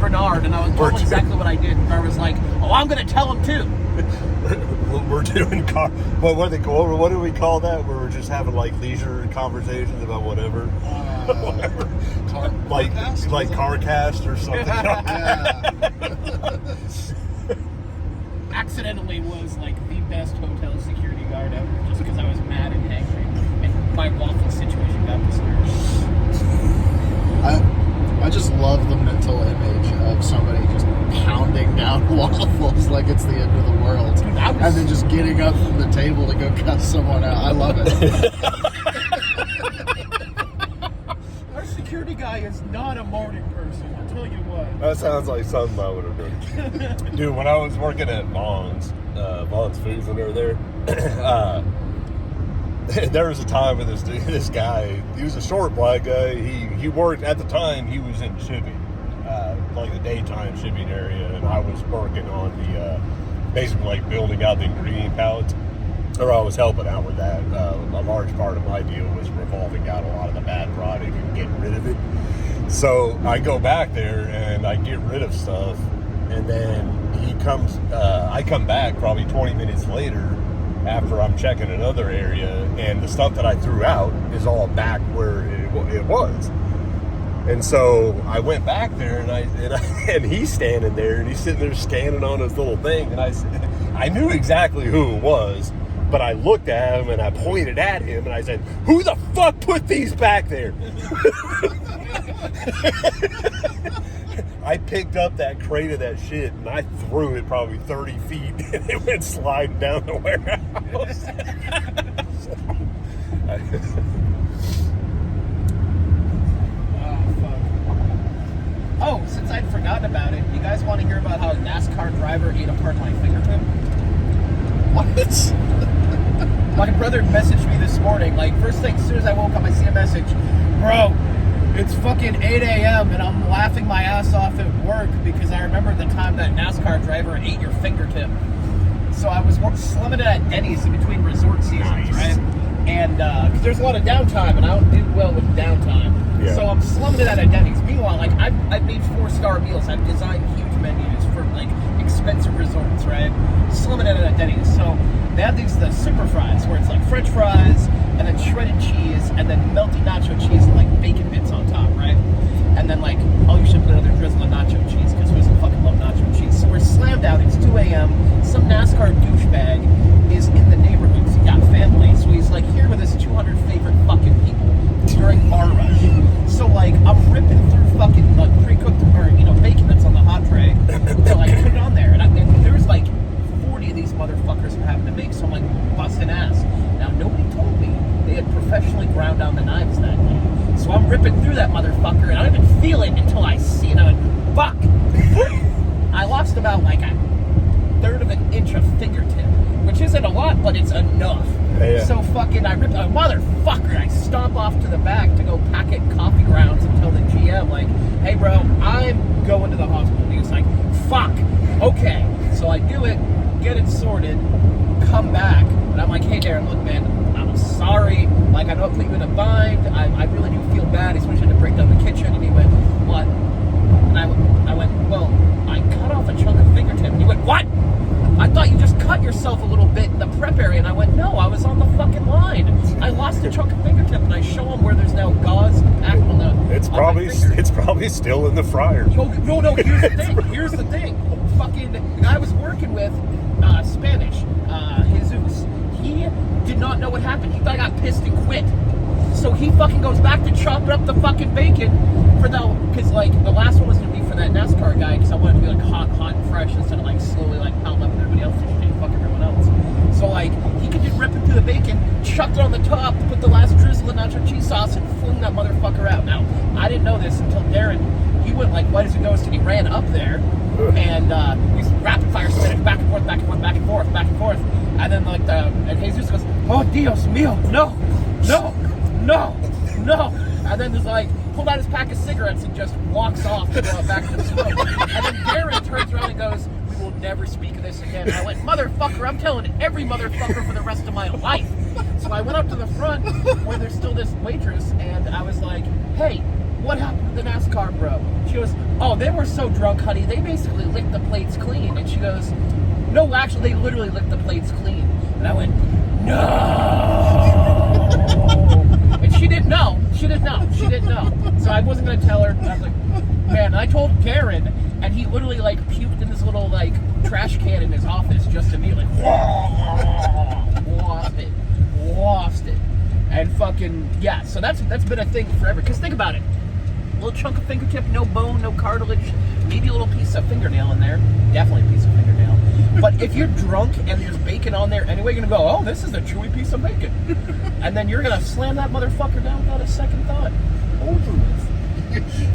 Bernard, and I was told exactly what I did. And I was like, oh, I'm going to tell him too. We're doing what do we call that? Where we're just having like leisure conversations about whatever. Whatever. Like CarCast or something. Accidentally was like the best hotel security guard ever, just because I was mad and angry, and my waffle situation got disturbed. I just love the mental image of somebody just pounding down waffles like it's the end of the world. Dude, and then just getting up from the table to go cuss someone out. I love it. Our security guy is not a morning person, I'll tell you what. That sounds like something I would have done. Dude, when I was working at Vaughn's Foods when they were there, there was a time when this guy, he was a short black guy. He worked, at the time, he was in shipping, like the daytime shipping area, and I was working on the, basically like building out the ingredient pallets, or I was helping out with that. A large part of my deal was revolving out a lot of the bad product and getting rid of it. So I go back there and I get rid of stuff, and then I come back probably 20 minutes later after I'm checking another area, and the stuff that I threw out is all back where it was. And so I went back there, and he's standing there, and he's sitting there scanning on his little thing, and I knew exactly who it was, but I looked at him and I pointed at him and I said, "Who the fuck put these back there?" I picked up that crate of that shit and I threw it probably 30 feet and it went sliding down the warehouse. Oh, since I'd forgotten about it, you guys want to hear about how a NASCAR driver ate apart my fingertip? What? My brother messaged me this morning, like, first thing, as soon as I woke up, I see a message. Bro, it's fucking 8 a.m. and I'm laughing my ass off at work because I remember the time that NASCAR driver ate your fingertip. So I was slumming it at Denny's in between resort seasons, right? And because there's a lot of downtime, and I don't do well with downtime. Yeah. So I'm slumming it at a Denny's. Meanwhile, like, I've made 4-star meals. I've designed huge menus for, like, expensive resorts, right? Slumming it at a Denny's. So they have the super fries, where it's like French fries, and then shredded cheese, and then melty nacho cheese, and, like, bacon bits on top, right? And then, like, you should put another drizzle of nacho cheese, because we fucking love nacho cheese. So we're slammed out. It's 2 a.m. Some NASCAR douchebag is in the neighborhood. He's got family. So he's, like, here with his 200 favorite fucking people during bar rush. So, like, I'm ripping through fucking, like, pre-cooked, or, bacon that's on the hot tray to, like, put it on there. And there's, like, 40 of these motherfuckers I'm having to make, so I'm, like, busting ass. Now, nobody told me they had professionally ground down the knives that day. So I'm ripping through that motherfucker, and I don't even feel it until I see it. I went, fuck! I lost about, like, a third of an inch of fingertip, which isn't a lot, but it's enough. Yeah. So fucking, I ripped a motherfucker. I stomp off to the back to go packet coffee grounds and tell the GM, like, hey bro, I'm going to the hospital. And he was like, fuck, okay. So I do it, get it sorted, come back, and I'm like, hey Darren, look man, I'm sorry. Like, I know I put you in a bind. I really do feel bad, especially to break down the kitchen. And he went, what? And I went, well, I cut off a chunk of fingertip. And he went, what? I thought you just cut yourself a little bit in the prep area. And I went, no, I was on the fucking line. I lost a chunk of fingertip, and I show him where there's now gauze back on the. It's probably still in the fryer. No, here's the thing. Fucking the guy I was working with, Spanish, Jesus. He did not know what happened. He thought I got pissed and quit. So he fucking goes back to chopping up the fucking bacon because like the last one was gonna be for that NASCAR guy, because I wanted it to be like hot and fresh instead of like slowly like pounding up with everybody else and fuck everyone else. So like he could just rip it through the bacon, chucked it on the top, put the last drizzle of nacho cheese sauce, and flung that motherfucker out. Now I didn't know this until Darren. He went like white as a ghost, and he ran up there, and he's rapid fire spinning back and forth, back and forth, back and forth, back and forth, and then like and Jesus goes, oh Dios mío, no. And then there's like, pulled out his pack of cigarettes and just walks off to go back to the smoke. And then Darren turns around and goes, we will never speak of this again. And I went, motherfucker, I'm telling every motherfucker for the rest of my life. So I went up to the front where there's still this waitress, and I was like, hey, what happened to the NASCAR bro? She goes, oh, they were so drunk, honey, they basically licked the plates clean. And she goes, no, actually, they literally licked the plates clean. And I went, no. And she didn't know. She didn't know. She didn't know. So I wasn't going to tell her. I was like, man, and I told Garen, and he literally, like, puked in this little, like, trash can in his office just immediately. Lost it. And fucking, yeah, so that's been a thing forever. Because think about it. A little chunk of fingertip, no bone, no cartilage, maybe a little piece of fingernail in there. Definitely a piece of fingernail. But if you're drunk and there's bacon on there anyway, you're going to go, oh, this is a chewy piece of bacon. And then you're going to slam that motherfucker down without a second thought. Over with.